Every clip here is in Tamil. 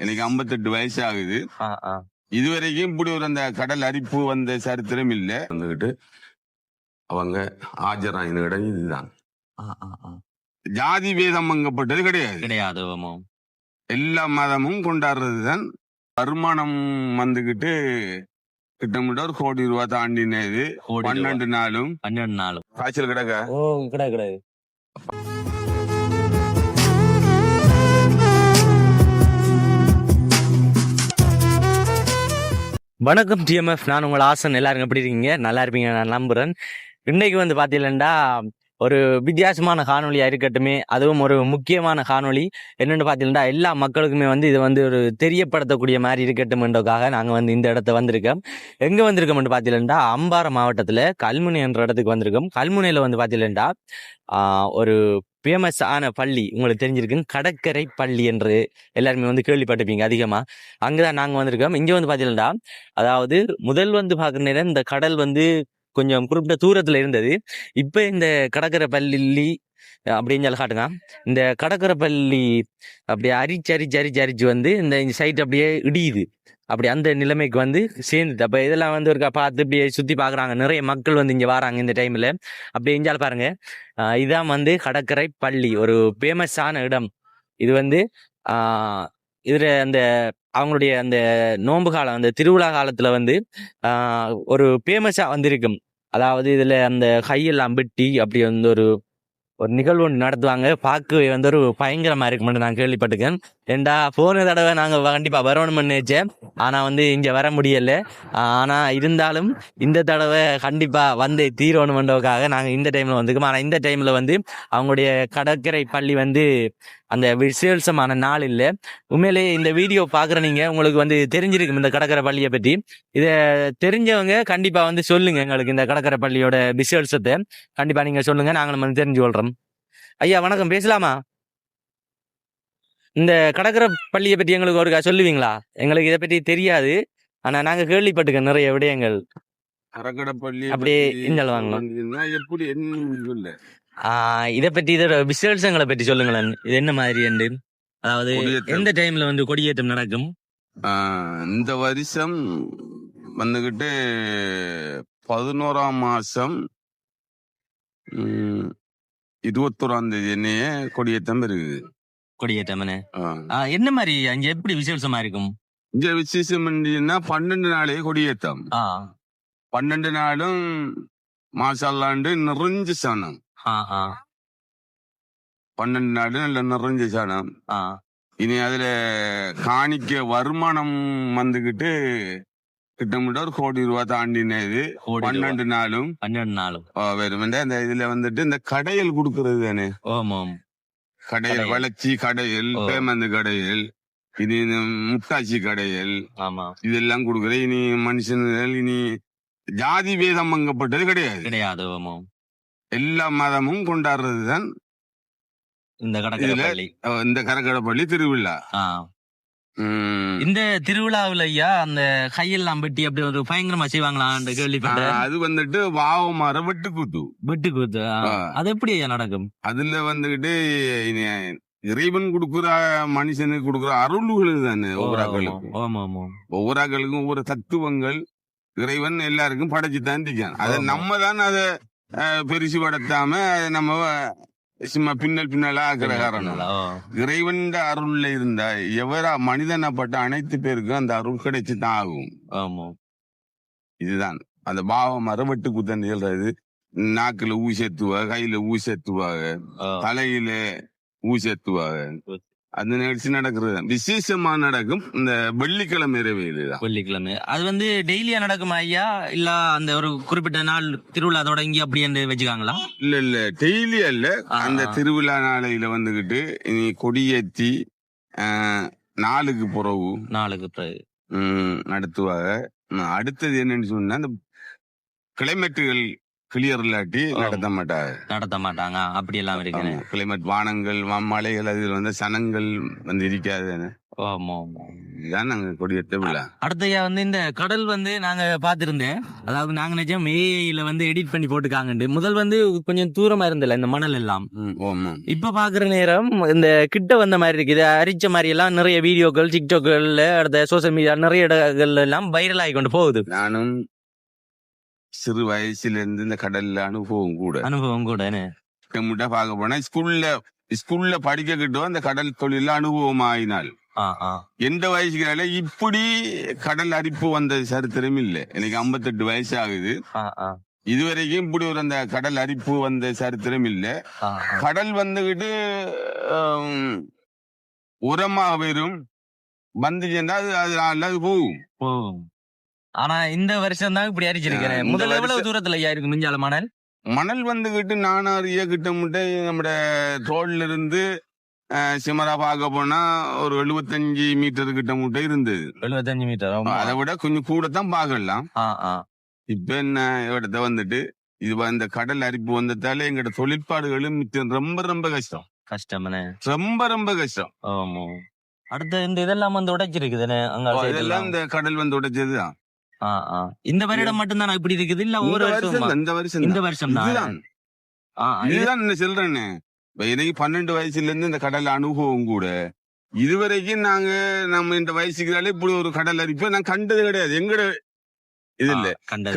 எனக்கு 58 வயசு ஆகுது. ஆ, ஆ. இதுவரைக்கும் இப்படி ஒரு அந்த கடல் அரிப்பு வந்த சரித்திரம் இல்ல. வந்துகிட்டு அவங்க ஆஜராயின இடம் இதுதான். ஆ, ஆ, ஆ. ஜாதி வேதம் அங்கப்பட்டது கிடையாது. கிடையாது. ஆமாம். எல்லா மதமும் கொண்டாடுறதுதான். வருமானம் வந்துகிட்டு கிட்டத்தட்ட ஒரு கோடி ரூபாய் தாண்டினது. கோடி 12 நாளும் 12 நாளும் காய்ச்சல் கிடக்க. ஓ, கிடையாது. வணக்கம் டிஎம்எஃப், நான் உங்கள் ஆசன். எல்லாரும் எப்படி இருக்கீங்க? நல்லா இருப்பீங்க நான் நம்புறேன். இன்னைக்கு வந்து பார்த்தீங்கன்னா ஒரு வித்தியாசமான காணொலியாக இருக்கட்டுமே, அதுவும் ஒரு முக்கியமான காணொலி. என்னென்னு பார்த்தீங்கன்னா எல்லா மக்களுக்குமே வந்து இது வந்து ஒரு தெரியப்படுத்தக்கூடிய மாதிரி இருக்கட்டும்ன்றதுக்காக நாங்கள் வந்து இந்த இடத்த வந்திருக்கோம். எங்கே வந்திருக்கோம்னு பார்த்தீங்கன்னா அம்பாறை மாவட்டத்தில் கல்முனை என்ற இடத்துக்கு வந்திருக்கோம். கல்முனையில் வந்து பார்த்தீங்கன்னா ஒரு ஃபேமஸ் ஆன பள்ளி உங்களுக்கு தெரிஞ்சிருக்கு, கடற்கரை பள்ளி என்று எல்லாருமே வந்து கேள்விப்பட்டிருப்பீங்க அதிகமாக. அங்கே தான் நாங்கள் வந்திருக்கோம். இங்கே வந்து பார்த்தீங்கன்னா அதாவது முதல் வந்து பார்க்குற நேரம் இந்த கடல் வந்து கொஞ்சம் குறிப்பிட்ட தூரத்தில் இருந்தது. இப்போ இந்த கடற்கரை பள்ளி அப்படின்னு சொல்லி காட்டுங்க. இந்த கடற்கரை பள்ளி அப்படியே அரிச்சு வந்து இந்த சைட் அப்படியே இடியுது. அப்படி அந்த நிலைமைக்கு வந்து சேர்ந்துது. அப்போ இதெல்லாம் வந்து ஒரு பார்த்து இப்படியே சுற்றி பார்க்குறாங்க. நிறைய மக்கள் வந்து இங்கே வராங்க இந்த டைமில். அப்படி எஞ்சாலும் பாருங்க, இதான் வந்து கடற்கரை பள்ளி, ஒரு ஃபேமஸான இடம். இது வந்து இதில் அந்த அவங்களுடைய அந்த நோன்பு காலம், அந்த திருவிழா காலத்தில் வந்து ஒரு ஃபேமஸாக வந்திருக்கும். அதாவது இதில் அந்த கையெல்லாம் வெட்டி அப்படி வந்து ஒரு நிகழ்வு ஒன்று நடத்துவாங்க. பார்க்கவே வந்து ஒரு பயங்கரமாக இருக்குமென்று நான் கேள்விப்பட்டிருக்கேன். ஏண்டா போன தடவை நாங்கள் கண்டிப்பாக வரணும்னு நினைச்சேன், ஆனால் வந்து இங்கே வர முடியலை. ஆனால் இருந்தாலும் இந்த தடவை கண்டிப்பாக வந்து தீரணுமென்றதுக்காக நாங்கள் இந்த டைமில் வந்துருக்கோம். ஆனால் இந்த டைமில் வந்து அவங்களுடைய கடற்கரை பள்ளி வந்து அந்த விசேஷமான நாள் இல்லை. உண்மையிலேயே இந்த வீடியோ பார்க்குற நீங்கள் உங்களுக்கு வந்து தெரிஞ்சிருக்கும் இந்த கடற்கரை பள்ளியை பற்றி. இதை தெரிஞ்சவங்க கண்டிப்பாக வந்து சொல்லுங்கள் எங்களுக்கு இந்த கடற்கரை பள்ளியோட விசேஷத்தை கண்டிப்பாக நீங்கள் சொல்லுங்கள், நாங்களும் வந்து தெரிஞ்சு கொள்கிறோம். ஐயா வணக்கம், பேசலாமா? இந்த கடற்கரை பள்ளியை பற்றி எங்களுக்கு ஒரு சொல்லுவீங்களா? எங்களுக்கு இதை பற்றி தெரியாது, ஆனால் நாங்கள் கேள்விப்பட்டிருக்கோம் நிறைய விடயங்கள். கடற்கரை பள்ளி அப்படியே சொல்லுவாங்களா? எப்படி என்ன இதை பற்றி இதோட விசேஷங்களை பற்றி சொல்லுங்களேன். இது என்ன மாதிரி என்று, அதாவது எந்த டைம்ல வந்து கொடியேற்றம் நடக்கும்? இந்த வருஷம் வந்துகிட்டு 11ஆம் மாசம் 21ஆம் தேதி கொடியேற்றம் இருக்குது. கொடியேற்றம் என்ன மாதிரி அங்க எப்படி விசேஷமா இருக்கும்? இங்க விசேஷம் 12 நாளே கொடியேற்றம். 12 நாளும் மாசாலாண்டு நிறைஞ்ச சாணம். 12 நாடு நல்ல நிறைஞ்ச சாணம். இனி அதுல காணிக்க வருமானம் வந்துகிட்டு கிட்டத்தட்ட ஒரு கோடி ரூபாய் தாண்டினது. 12 நாளும் வரும். அந்த இதுல வந்துட்டு இந்த கடையல் கொடுக்கறது தானே. கடையல் வளர்ச்சி கடையல், பேமந்து கடையல், இது முட்டாச்சி கடையல், இதெல்லாம் கொடுக்குற. இனி மனுஷன்கள் இனி ஜாதி வேதம் அங்கப்பட்டது கிடையாது. எல்லா மதமும் கொண்டாடுறதுதான் இந்த கடற்கரை பள்ளி திருவிழா. இந்த திருவிழாவில் ஐயா அந்த கையெல்லாம் வெட்டி அப்படி ஒரு பயங்கரமா செய்வாங்களான்னு கேள்விப்பட்டேன். அது வந்துட்டு வாவமார வெட்டுக்கூத்து. அது எப்படி ஐயா நடக்கும்? அதுல வந்துகிட்டு இறைவன் கொடுக்குற மனுஷனுக்கு கொடுக்குற அருள்கள் தானே. ஒவ்வொரு ஆக்களுக்கும் ஒவ்வொரு தத்துவங்கள் இறைவன் எல்லாருக்கும் படைச்சுதான் இருக்கான். அதை நம்ம தான் அதை பெருசு படுத்தாம நம்ம சும்மா பின்னலா ஆக்கிற காரணம். இறைவன் அருள்ல இருந்தா எவரா மனிதனப்பட்ட அனைத்து பேருக்கும் அந்த அருள் கிடைச்சுதான் ஆகும். இதுதான் அந்த பாவம் மரபட்டு குத்தன் சொல்றது. நாக்குல ஊசேத்துவாங்க, கையில ஊசேத்துவாங்க, தலையில ஊசேத்துவாங்க. அந்த நிகழ்ச்சி நடக்கிறது விசேஷமா நடக்கும் இந்த வெள்ளிக்கிழமை இரவுதான். வெள்ளிக்கிழமை அது வந்து டெய்லியா நடக்குமா ஐயா, இல்ல அந்த ஒரு குறிப்பிட்ட நாள் திருவிழா தொடங்கி அப்படி வச்சுக்காங்களா? இல்ல டெய்லி அல்ல. அந்த திருவிழா நாளையில வந்துகிட்டு இனி கொடியேற்றி நாளுக்கு பிறகு நடத்துவாங்க. அடுத்தது என்னன்னு சொன்னா அந்த கிளைமேட்டுகள் கிளியர் இல்லாட்டி நடத்த மாட்டாங்க. அப்படி எல்லாம் இருக்கு. கிளைமேட் வானங்கள் மலைகள் அதில் வந்து சனங்கள் வந்து இருக்காது. இதுதான் நாங்க கொடியேற்ற விழா. அடுத்தையா வந்து இந்த கடல் வந்து நாங்க பாத்திருந்தேன். அதாவது நாங்க நினைச்சோம் ஏஐல வந்து எடிட் பண்ணி போட்டுக்காங்கண்டு. முதல் வந்து கொஞ்சம் தூரமா இருந்தல இந்த மணல் எல்லாம். ஆமா. இப்ப பாக்குற நேரம் இந்த கிட்ட வந்த மாதிரி இருக்கு. இது அரிச்ச மாதிரி எல்லாம் நிறைய வீடியோக்கள் டிக்டாக்ல அடுத்த சோசியல் மீடியா நிறைய இடங்கள்ல எல்லாம் வைரல் ஆகி கொண்டு போகுது. நானும் சிறு வயசுல இருந்து இந்த கடல்ல அனுபவம் கூட பார்க்க போனா ஸ்கூல்ல படிக்க கிட்டோ அந்த கடல் தொழில அனுபவம் ஆயினால் எந்த வயசுக்கு இப்படி கடல் அரிப்பு வந்த சரித்திரம் இல்ல. எனக்கு 58 வயசு ஆகுது. இதுவரைக்கும் இப்படி ஒரு அந்த கடல் அரிப்பு வந்த சரித்திரம் இல்ல. கடல் வந்துகிட்டு உரமாக வெறும் வந்துச்சுன்னா அது போகும். ஆனா இந்த வருஷம் தான் இப்படி அரிச்சிருக்கிறேன். முதல்ல எவ்வளவு தூரத்துல இருக்கு மிஞ்சால மணல் வந்துகிட்டு நானாரிய கிட்ட முட்டை நம்ம தோல்ல இருந்து சிமரா பார்க்க போனா ஒரு 75 மீட்டர் கிட்ட முட்டை இருந்தது. 75 மீட்டர். அதை விட கொஞ்சம் கூட தான் பார்க்கலாம். இப்ப என்ன இடத்த வந்துட்டு இது இந்த கடல் அரிப்பு வந்ததால எங்கட தொழிற்பாடுகளும் ரொம்ப ரொம்ப கஷ்டம். ரொம்ப கஷ்டம். அடுத்த இந்த இதெல்லாம் வந்து உடைச்சிருக்குதுன்னு இதெல்லாம் இந்த கடல் வந்து உடைச்சதுதான். இந்த வருடம் மட்டும்தான் இப்படி இருக்குது இல்ல ஒவ்வொரு வருஷம்? இந்த வருஷம் தான். இதுதான் என்ன சொல்றேன்னு எனக்கு 12 வயசுல இருந்து இந்த கடல் அனுபவம் கூட இதுவரைக்கும் நம்ம இந்த வயசுக்குனாலே இப்படி ஒரு கடல் அரிப்பு நான் கண்டது கிடையாது. எங்கட இது இல்ல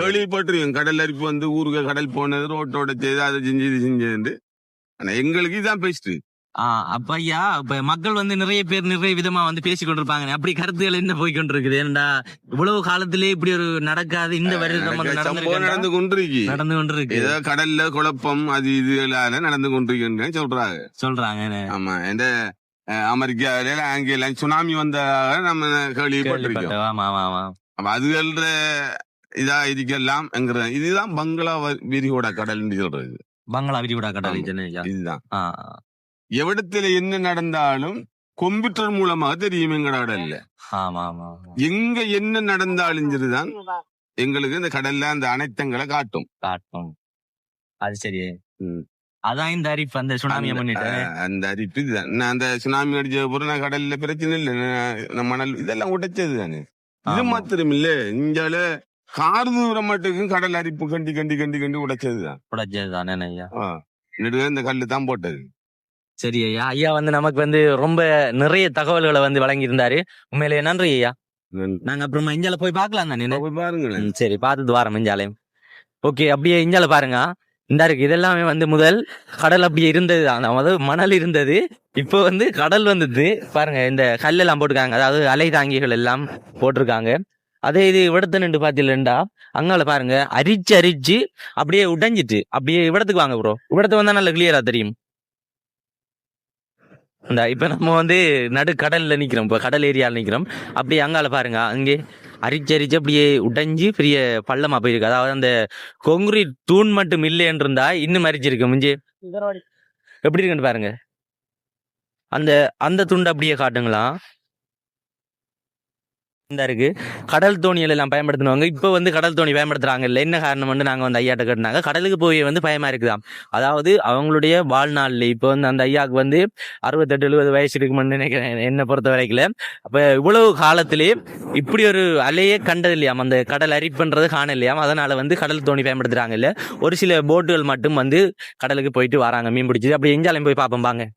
கேள்விப்பட்டிருக்கேன். கடல் அரிப்பு வந்து ஊருக்கு கடல் போனது ரோட்டோட செய்து அதை செஞ்சு இது செஞ்சு. ஆனா எங்களுக்கு இதுதான் பெஸ்ட். அப்ப ஐயா இப்ப மக்கள் வந்து நிறைய பேர் நிறைய விதமா வந்து பேசி கொண்டிருப்பாங்க. அப்படி கருத்துகள் என்ன போய் கொண்டிருக்குது? ஏன்டா இவ்வளவு காலத்திலே இப்படி ஒரு நடக்காது இந்த வருடம் நடந்து கொண்டிருக்கு. ஏதோ கடல்ல குழப்பம் அது இது நடந்து கொண்டிருக்கு சொல்றாங்க. ஆமா, இந்த அமெரிக்காவில அங்கே சுனாமி வந்ததாக நம்ம கேள்விப்பட்டிருக்கோம். அதுகள இதா இருக்கலாம் என்கிற இதுதான் பங்களா விரிகுடா கடல் சொல்றது. பங்களா விரிகுடா கடல் இதுதான். எவ்விடத்துல என்ன நடந்தாலும் கம்ப்யூட்டர் மூலமாக தெரியும் எங்க கடல்ல. எங்க என்ன நடந்தாலும் சரிதான் எங்களுக்கு இந்த கடல்ல அந்த அனைத்தங்களை காட்டும். அது சரி. அதான் இந்த அரிப்பு அந்த சுனாமியை பண்ணிட்டு அந்த அரிப்பு இதுதான். நான் அந்த சுனாமி அடிச்ச பிறகு நான் கடல்ல பிரச்சனை இல்லை. மணல் இதெல்லாம் உடைச்சது தானே. இது மாத்திரம் இல்ல, இங்கால கார் தூரம் மட்டுக்கும் கடல் அரிப்பு கண்டி கண்டி கண்டி கண்டி உடைச்சதுதான். நெடுக இந்த கல்லு தான் போட்டது. சரி ஐயா. ஐயா வந்து நமக்கு வந்து ரொம்ப நிறைய தகவல்களை வந்து வழங்கி இருந்தாரு. உண்மையிலேயே நன்றி ஐயா. நாங்க அப்புறமா இஞ்சால போய் பாக்கலாம் தானே? பாருங்க. சரி, பார்த்துட்டு வாரம் இஞ்சாலையும். ஓகே, அப்படியே இஞ்சால பாருங்க. இந்த இருக்கு இதெல்லாமே வந்து முதல் கடல் அப்படியே இருந்தது. அதாவது மணல் இருந்தது. இப்போ வந்து கடல் வந்தது பாருங்க. இந்த கல்லெல்லாம் போட்டிருக்காங்க, அதாவது அலை தாங்கிகள் எல்லாம் போட்டிருக்காங்க. அதே இது இவிடத்த நின்று பாத்தீங்களா அங்கால பாருங்க, அரிச்சு அப்படியே உடைஞ்சிட்டு அப்படியே இவிடத்துக்கு வாங்க ப்ரோ. இவிடத்த வந்தா நல்ல கிளியரா தெரியும். இந்த இப்ப நம்ம வந்து நடு கடல்ல நிக்கிறோம், இப்ப கடல் ஏரியால நிக்கிறோம். அப்படியே அங்கால பாருங்க, அங்கே அரிச்சு அப்படியே உடைஞ்சு பெரிய பள்ளமா போயிருக்கு. அதாவது அந்த கொங்கிரீட் தூண் மட்டும் இல்லைன்னு இருந்தா இன்னும் அரிச்சிருக்கு. முஞ்சி எப்படி இருக்குன்னு பாருங்க. அந்த அந்த துண்டு அப்படியே காட்டுங்களா. இந்த இருக்கு கடல் தோணிகள் எல்லாம் பயன்படுத்தினவங்க இப்போ வந்து கடல் தோணி பயன்படுத்துறாங்க இல்லை. என்ன காரணம் வந்து நாங்கள் வந்து ஐயாட்ட கேட்டாங்க, கடலுக்கு போய் வந்து பயமா இருக்குதாம். அதாவது அவங்களுடைய வாழ்நாள்ல இப்போ வந்து அந்த ஐயாவுக்கு வந்து 68-70 வயசு இருக்குமென்னு நினைக்கிறேன் என்னை பொறுத்த வரைக்கும். அப்ப இவ்வளவு காலத்திலே இப்படி ஒரு அலையே கண்டது இல்லையாம், அந்த கடல் அரிப்புன்றது காண இல்லையாம். அதனால வந்து கடல் தோணி பயன்படுத்துறாங்க இல்ல. ஒரு சில போட்டுகள் மட்டும் வந்து கடலுக்கு போயிட்டு வராங்க மீன் பிடிச்சி. அப்படி எஞ்சாலையும் போய் பார்ப்போம் பாங்க.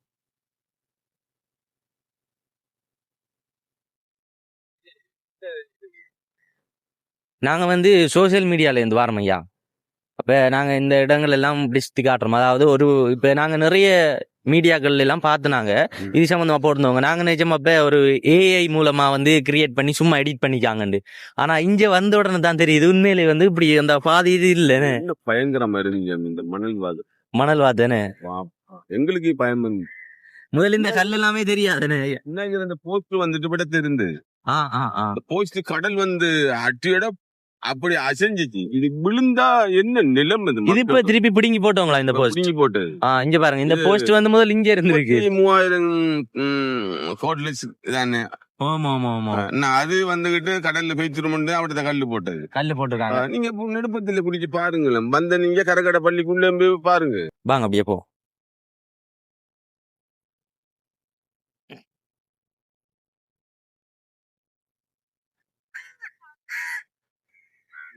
நாங்கள் வந்து சோசியல் மீடியாவில் இருந்து வாரோம் ஐயா. அப்போ நாங்கள் இந்த இடங்கள் எல்லாம் இப்படி சுற்றி காட்டுறோம். அதாவது இப்போ நாங்கள் நிறைய மீடியாக்கள் எல்லாம் பார்த்து நாங்கள் இது சம்மந்தமாக போட்டிருந்தவங்க. நாங்கள் நிஜமா அப்போ ஒரு ஏஐ மூலமாக வந்து கிரியேட் பண்ணி சும்மா எடிட் பண்ணிக்காங்கண்டு. ஆனால் இங்கே வந்த உடனே தான் தெரியுது உண்மையிலே வந்து இப்படி அந்த பாதி இது இல்லைன்னு. பயங்கரமா இருந்துச்சு இந்த மணல் வாதனே. எங்களுக்கு பயம் முதல்ல இந்த கல் எல்லாமே தெரியாதுன்னு. இந்த போஸ்ட் வந்துட்டு விட இருந்து போஸ்ட் கடல் வந்து அட்டியோட அப்படி அசைஞ்சிச்சு. இது விழுந்தா என்ன நிலம்? இது இப்ப திருப்பி பிடுங்கி போட்டோங்களா இந்த போஸ்ட்? பிடுங்கி போட்டது. இங்க பாருங்க, இந்த போஸ்ட் வந்து முதல்ல இங்க இருந்திருக்கு. 3000 கோட்லெஸ் தானே. அது வந்துகிட்டு கடல்ல பேச்சிருமுண்டு அவட கல்லு போட்டிருக்காங்க. நீங்க நெடுப்பத்துல குடிச்சு பாருங்களேன். வந்த நீங்க கரகடை பள்ளிக்குள்ள போய் பாருங்க. வாங்க அப்படியே போ.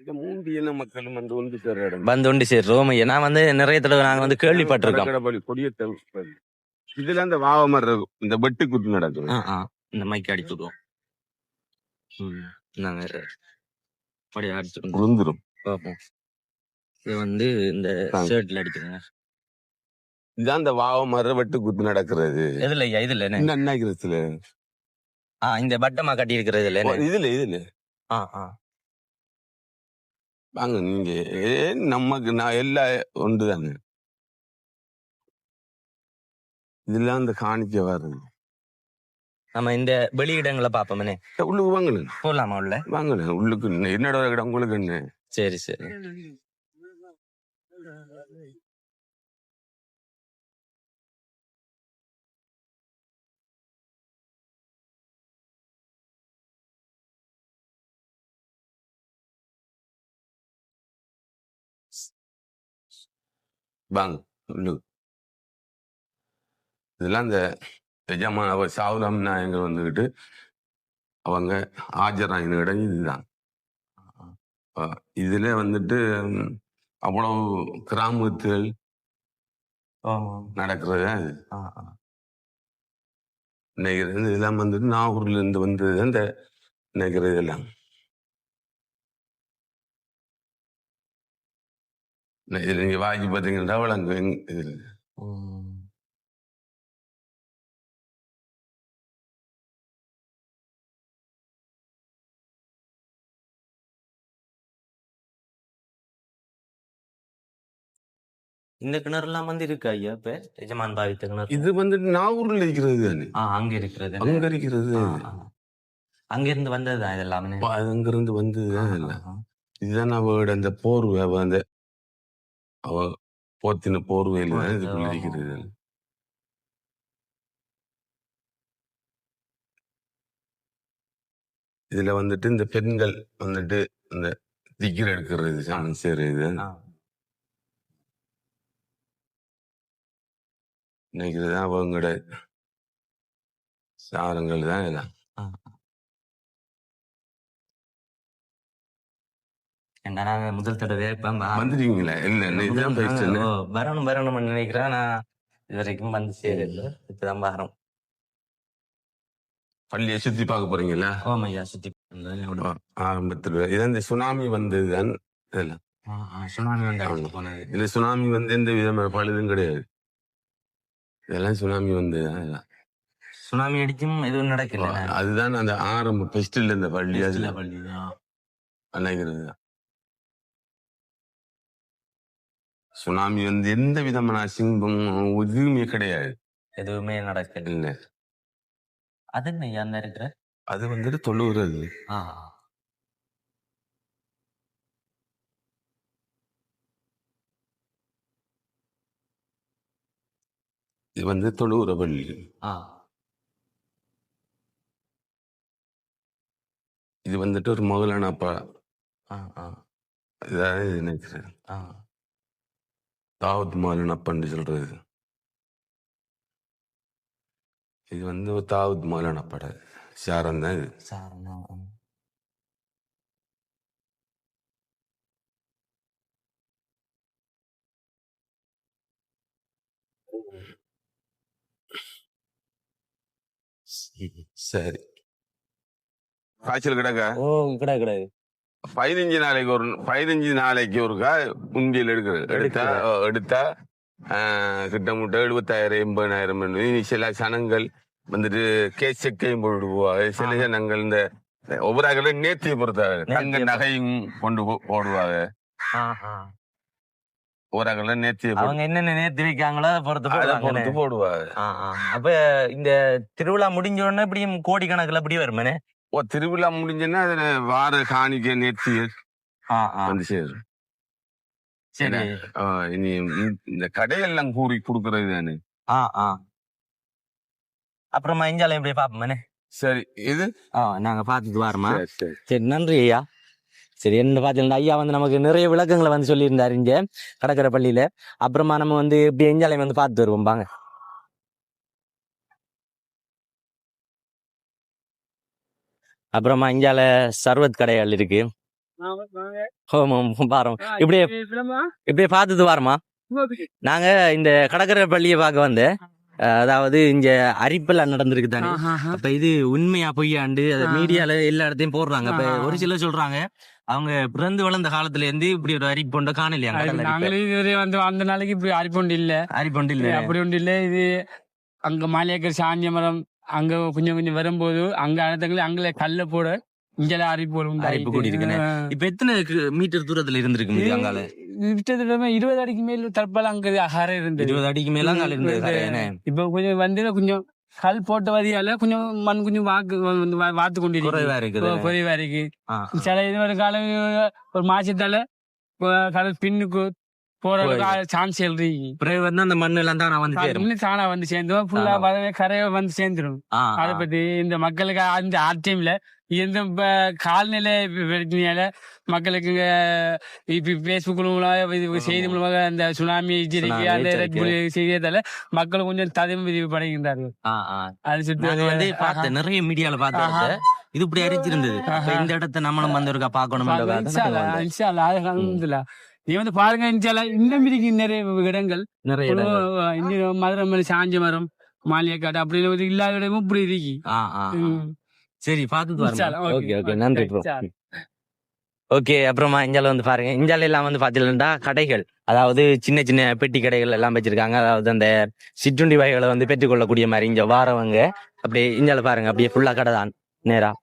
இந்த மூன்று இன மக்களும் வந்து ஒன்று சேர இடம் வந்து ஒண்டி சேர்றோம் ஐயா. நான் வந்து நிறைய தடவை நாங்க வந்து கேள்விப்பட்டிருக்கோம். கடற்கரை கொடிய இதுல அந்த வாவமர் இந்த வெட்டு குத்து நடக்குது. இந்த மைக் அடிச்சுடுவோம். நாங்க அப்படியே அடிச்சுடுவோம். விழுந்துரும். பார்ப்போம். இது வந்து இந்த ஷர்ட்ல அடிக்கிறேங்க. இதான் இந்த வாவமர வெட்டு குத்து நடக்கிறது. எதுல ஐயா? இதுல என்ன இந்த பட்டமா கட்டி இருக்கிறது இல்ல இதுல வாங்க நீங்க நமக்கு நான் எல்லா ஒன்றுதாங்க. இதெல்லாம் இந்த காணிக்க வருது. நம்ம இந்த வெளியிடங்களை பாப்போமே. உள்ளுக்கு வாங்கல போலாமா? உள்ள வாங்கல. உள்ளுக்கு என்னோட இடம் உங்களுக்கு என்ன? சரி சரி. வாங்க உள்ளுக்கு. இதெல்லாம் இந்த எஜமான சாவுலாம் நாயங்க வந்துகிட்டு அவங்க ஆஜரான இடம் இதுதான். இதுல வந்துட்டு அவ்வளவு கிராமத்துகள் நடக்கிறது. நினைக்கிறது இதெல்லாம் வந்துட்டு நாகூர்ல இருந்து வந்தது அந்த நினைக்கிறது இதெல்லாம். இதுல நீங்க வாங்கி பார்த்தீங்கன்னா வழங்கு இதுல இந்த கிணறு எல்லாம் வந்து இருக்கு ஐயா. இப்ப எஜமான் பாவித்த கிணறு இது வந்துட்டு நாகூர்ல இருக்கிறது தானே. அங்க இருக்கிறது. அங்க இருக்கிறது. அங்க இருந்து வந்ததுதான் இதெல்லாமே. அங்க இருந்து வந்ததுதான் எல்லாம். இதுதான் அவட அந்த போர்வை அந்த அவ போத்தின போர்வையில தான் இதுக்குள்ள இருக்கிறது. இதுல வந்துட்டு இந்த பெண்கள் வந்துட்டு இந்த திக்கிர எடுக்கிறது சாமி செய்யறது நினைக்கிறதுதான் அவங்களோட சாரங்கள் தான் எல்லாம். முதல் தடவை வந்துட்டீங்களா? இல்ல வரணும் வரணும்னு நினைக்கிறேன். நான் இது வரைக்கும் வந்து சேரல. இப்பதான் வரோம். பள்ளியை சுத்தி பார்க்க போறீங்களா? ஓமையா சுத்தி ஆரம்பத்துல இதான் இந்த சுனாமி வந்ததுதான். இதெல்லாம் சுனாமி வந்து போனது. இல்ல சுனாமி வந்து எந்த விதமான பழுதும் கிடையாது. இதெல்லாம் சுனாமி வந்ததுதான். இதெல்லாம் சுனாமி அடிச்சும் எதுவும் நடக்கல. அதுதான் அந்த ஆரம்ப பெஸ்டில் இந்த பள்ளி அதுல நினைக்கிறது. சுனாமி வந்து எந்த விதமான அசிங்கம் எதுவுமே கிடையாது. எதுவுமே நடக்கல. இல்ல அது என்ன இருக்கிற அது வந்துட்டு தொழுவுறது. இது வந்து தொழுவுற பள்ளி. இது வந்துட்டு ஒரு மகளனப்பா இதாவது நினைக்கிறேன். தாவத் மௌலானப்பான்னு சொல்றது. இது வந்து ஒரு தாவத் மௌலானப்பாட சாரம் தான் இது. சரி. காய்ச்சல் கிடக்க? கிடையாது. 15 நாளைக்கு ஒருக்கா உண்டியல் எடுத்தா கிட்டமுட்ட 70,000 80,000. சில சனங்கள் வந்துட்டு கேஸ் செக்கையும் போட்டு போவாங்க. சில ஜனங்கள் இந்த ஒவ்வொரு நேர்த்தியை பொறுத்தாங்க. தங்க நகையும் கொண்டு போடுவாங்க. ஒரு நேர்த்தி அவங்க என்னென்ன நேர்த்தி வைக்காங்களோ பொறுத்து போடுவாங்க. அப்ப இந்த திருவிழா முடிஞ்ச உடனே இப்படியும் கோடிக்கணக்கில் அப்படி வருமானே. திருவிழா முடிஞ்சுன்னா அதுல வார காணிக்க நேர்த்தி வந்து சேரும். சரி. இனி இந்த கடையெல்லாம் கூறி கொடுக்கறது தானே. அப்புறமா இஞ்சாலையும் எப்படி பாப்போமே. சரி. இது நாங்க பாத்துட்டு வாரமா. சரி நன்றி ஐயா. சரி என்ன பாத்தீங்கன்னா ஐயா வந்து நமக்கு நிறைய விளக்கங்களை வந்து சொல்லியிருந்தாரு இங்க கடற்கரை பள்ளியில. அப்புறமா நம்ம வந்து இப்படி எஞ்சாலையும் வந்து பார்த்துட்டு வருவோம் பாங்க. அப்புறமா இஞ்சால சர்வத் கடைகள் இருக்கு. பாரோம் இப்படியே இப்படியே பார்த்துட்டு வாரமா நாங்க இந்த கடற்கரை பள்ளியை பார்க்க வந்தேன். அதாவது இங்க அரிப்பெல்லாம் நடந்திருக்கு தானே, அப்ப இது உண்மையா பொய்யாண்டு அதை மீடியால எல்லா இடத்தையும் போடுறாங்க. அப்ப ஒரு சிலர் சொல்றாங்க அவங்க பிறந்து வளர்ந்த காலத்துல இருந்து இப்படி ஒரு அரிப்பொண்ட காணலையா? அந்த நாளைக்கு இப்படி அரிப்பொண்டு இல்ல அப்படி ஒன்று இல்ல. இது அங்க மாலியக்கர் சாஞ்சிய மரம் அங்க கொஞ்சம் கொஞ்சம் வரும்போது அங்க அனைத்தங்களும் அங்கே கல்ல போட இங்கே அரிப்பு கூடி இருக்கு. இப்ப எத்தனை மீட்டர் தூரத்துல இருந்திருக்கு அங்கால? 20 அடிக்கு மேல தற்பால அங்க அகார இருந்தது. 20 அடிக்கு மேல அங்க இருந்தது. இப்ப கொஞ்சம் வந்து கொஞ்சம் கல் போட்ட வதியால கொஞ்சம் மண் கொஞ்சம் வாத்து கொண்டு குறைவா இருக்கு. சில இது ஒரு காலம் ஒரு மாசத்தால கடல் பின்னுக்கு போற சான்ஸ் வந்து அந்த மண்ணு எல்லாம் தானா வந்து சேர்ந்தோம். ஃபுல்லா கரையை வந்து சேர்ந்துரும். அதை பத்தி இந்த மக்களுக்கு அந்த ஆட்சியம்ல இந்த கால்நிலை பிரச்சனையால மக்களுக்கு பேஸ்புக் மூலமாக செய்தி மூலமாக அந்த சுனாமி செய்தியதால மக்கள் கொஞ்சம் ததம் விதிவு படைகின்றார்கள். அது சுற்றி நிறைய மீடியால பார்த்தேன் இது இப்படி அரிச்சிருந்தது. இந்த இடத்தை நம்மளும் வந்து இருக்கா பாக்கணும். நீ வந்து பாருங்க, இன்னும் இருக்கு நிறைய இடங்கள், நிறைய மதுரை சாஞ்சி மரம் மாலியக்காடு அப்படின்னு இல்லாத இடமும் இப்படி இருக்கு. சரி பார்த்து நன்றி ப்ரோ. ஓகே, அப்புறமா இஞ்சால வந்து பாருங்க, இஞ்சால எல்லாம் வந்து பாத்தீங்கன்னா கடைகள், அதாவது சின்ன சின்ன பெட்டி கடைகள் எல்லாம் வச்சிருக்காங்க. அதாவது அந்த சிற்றுண்டி வகைகளை வந்து பெற்றுக்கொள்ளக்கூடிய மாதிரி இங்க வாரவங்க அப்படியே இஞ்சால பாருங்க, அப்படியே ஃபுல்லா கடை தான் நேரா.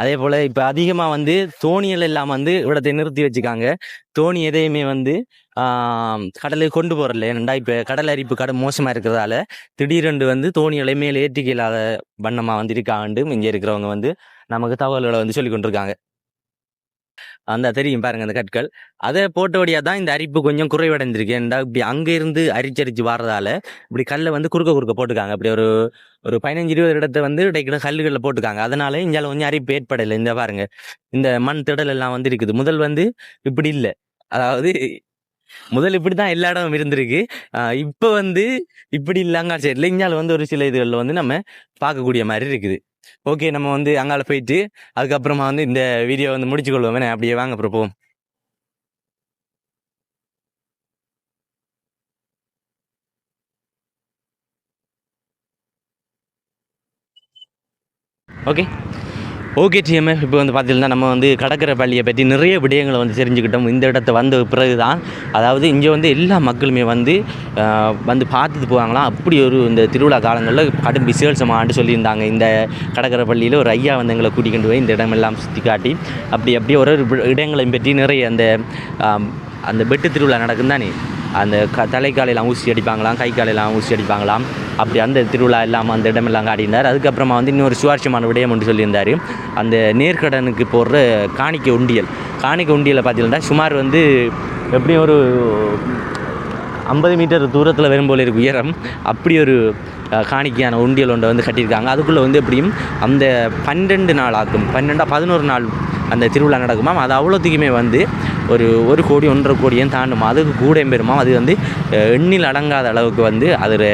அதே போல இப்ப அதிகமா வந்து தோணிகள் எல்லாம் வந்து இடத்தை நிறுத்தி வச்சுக்காங்க. தோணி எதையுமே வந்து கடலுக்கு கொண்டு போறல. ஏன்னா இப்ப கடல் அரிப்பு மோசமா இருக்கிறதால திடீரென்று வந்து தோணிகளை மேலே ஏற்றிக்க இல்லாத வண்ணமா வந்து இருக்காண்டு இங்க இருக்கிறவங்க வந்து நமக்கு தகவல்களை வந்து சொல்லி கொண்டிருக்காங்க. அந்த தெரியும் பாருங்க அந்த கற்கள், அதை போட்டபடியா தான் இந்த அரிப்பு கொஞ்சம் குறைவடைந்திருக்கு. ஏன்டா இப்படி அங்க இருந்து அரிச்சரிச்சு வர்றதால இப்படி கல்லை வந்து குறுக்க போட்டுக்காங்க. அப்படி ஒரு 15-20 இடத்தை வந்து இடைக்கிட கல்லுகள்ல போட்டுக்காங்க. அதனால இங்கால கொஞ்சம் அரிப்பு ஏற்படலை. இந்த பாருங்க, இந்த மண் திடல் எல்லாம் வந்து இருக்குது. முதல் வந்து இப்படி இல்லை, அதாவது முதல் இப்படிதான் எல்லா இடமும் இருந்திருக்கு. இப்ப வந்து இப்படி இல்லைங்க சரி இங்கால வந்து ஒரு சில இதுகளில் வந்து நம்ம பார்க்கக்கூடிய மாதிரி இருக்குது. ஓகே, நம்ம வந்து அங்கால போயிட்டு அதுக்கப்புறமா வந்து இந்த வீடியோ வந்து முடிச்சு கொள்வோமே. அப்படியே வாங்க அப்புறம் போவோம். ஓகே டிஎம்எஃப், இப்போ வந்து பார்த்தீங்கன்னா நம்ம வந்து கடற்கரை பள்ளியை பற்றி நிறைய விடயங்களை வந்து தெரிஞ்சுக்கிட்டோம். இந்த இடத்த வந்த பிறகு தான், அதாவது இங்கே வந்து எல்லா மக்களுமே வந்து பார்த்துட்டு போவாங்களாம். அப்படி ஒரு இந்த திருவிழா காலங்களில் கடும் விசேஷமானு சொல்லியிருந்தாங்க. இந்த கடற்கரை பள்ளியில் ஒரு ஐயா வந்து எங்களை கூட்டிகிட்டு போய் இந்த இடமெல்லாம் சுற்றி காட்டி அப்படியே ஒரு இடங்களையும் பற்றி நிறைய அந்த பெட்டு திருவிழா நடக்கும் தானே, அந்த தலைக்காலையெல்லாம் ஊசி அடிப்பாங்களாம், கை காலையெல்லாம் ஊசி அடிப்பாங்களாம். அப்படி அந்த திருவிழா இல்லாமல் அந்த இடமெல்லாம் காட்டியிருந்தார். அதுக்கப்புறமா வந்து இன்னொரு சுவாரஸ்யமான விடயம் ஒன்று சொல்லியிருந்தார். அந்த நேர்கடனுக்கு போடுற காணிக்கை உண்டியலை பார்த்தீங்கன்னா சுமார் வந்து எப்படியும் ஒரு 50 மீட்டர் தூரத்தில் வரும்போல இருக்கு உயரம். அப்படி ஒரு காணிக்கையான உண்டியல் ஒன்றை வந்து கட்டியிருக்காங்க. அதுக்குள்ளே வந்து எப்படியும் அந்த 12 நாள் ஆகும், 11 நாள் அந்த திருவிழா நடக்குமா. அது அவ்வளோத்துக்குமே வந்து ஒரு 1 கோடி 1.5 கோடியும் தாண்டுமா, அதுக்கு கூட பெருமா. அது வந்து எண்ணில் அடங்காத அளவுக்கு வந்து அதில்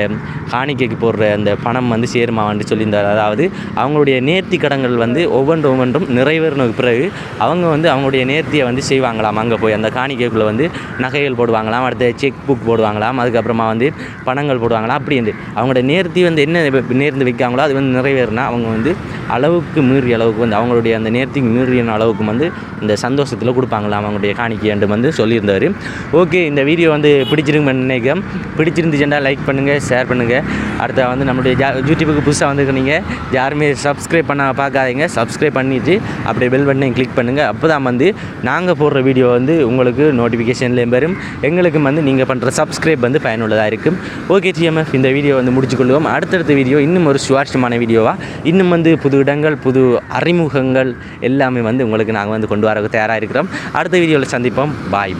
காணிக்கைக்கு போடுற அந்த பணம் வந்து சேருமான்னு சொல்லியிருந்தார். அதாவது அவங்களுடைய நேர்த்தி கடன்கள் வந்து ஒவ்வொன்றும் நிறைவேறின பிறகு அவங்க வந்து அவங்களுடைய நேர்த்தியை வந்து செய்வாங்களாம். அங்கே போய் அந்த காணிக்கைக்குள்ளே வந்து நகைகள் போடுவாங்களாம், அடுத்த செக் புக் போடுவாங்களாம், அதுக்கப்புறமா வந்து பணங்கள் போடுவாங்களாம். அப்படி வந்து அவங்களோட நேர்த்தி வந்து என்ன நேர்ந்து வைக்காங்களோ அது வந்து நிறைவேறினா அவங்க வந்து அளவுக்கு மீறிய அளவுக்கு வந்து அவங்களுடைய அந்த நேர்த்திக்கு மீறிய அளவுக்கு வந்து இந்த சந்தோஷத்தில் கொடுப்பாங்களாம் அவங்களுடைய காணிக்கை வந்து சொல்லியிருந்தார். ஓகே, இந்த வீடியோ வந்து பிடிச்சிருந்துச்சுன்னா லைக் பண்ணுங்கள், ஷேர் பண்ணுங்கள். அடுத்த வந்து நம்மளுடைய யூடியூபுக்கு புதுசாக வந்துருக்கீங்க யாருமே சப்ஸ்கிரைப் பண்ண பார்க்காதீங்க, சப்ஸ்கிரைப் பண்ணிவிட்டு அப்படியே பெல் பட்டனை கிளிக் பண்ணுங்கள். அப்போ தான் வந்து நாங்கள் போடுற வீடியோ வந்து உங்களுக்கு நோட்டிஃபிகேஷன்லேயும் வரும். எங்களுக்கும் வந்து நீங்கள் பண்ணுற சப்ஸ்கிரைப் வந்து பயனுள்ளதாக இருக்கும். ஓகே டிஎம்எஃப், இந்த வீடியோ வந்து முடிச்சுக்கொள்வோம். அடுத்தடுத்த வீடியோ இன்னும் ஒரு சுவாரஸ்யமான வீடியோவாக இன்னும் வந்து புது இடங்கள், புது அறிமுகங்கள் எல்லாமே வந்து உங்களுக்கு நாங்கள் வந்து கொண்டு வரக்கு தயாராக இருக்கிறோம். அடுத்த வீடியோவில் சந்திப்போம். பாய்.